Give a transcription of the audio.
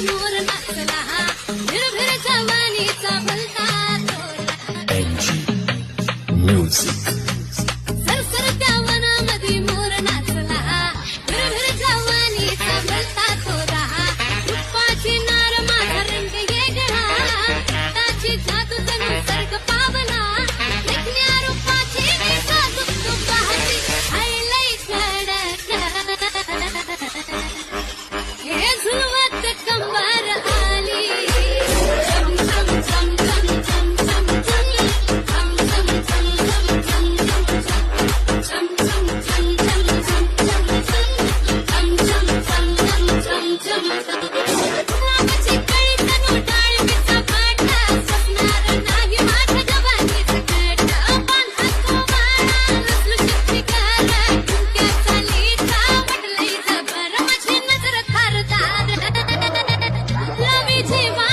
मोर नाचला भिरभिर जवानीचा भलता तोला म्युझिक सरसरत्या वनामध्ये मोर नाचला भिरभिर जवानीचा भलता तोला रूपाची नार माझा रंग वेगळा ताची जादू जणू सर्ग पावला देखण्या रूपाची मी साजूक तू पाहती हायलाइट हे झुलवत कंबर आली झम झम झम झम झम झम झम झम झम झम झम झम झम झम झम झम झम झम झम रामाची कळी तनु डाळीचा पाटा स्वप्नार नाही माझ्या जवानीचं कट बांधा कोमाळा नसलो शिकार तुमच्या चालीचा वाटलंय जबर माझी नजर थारदार लवी जीवा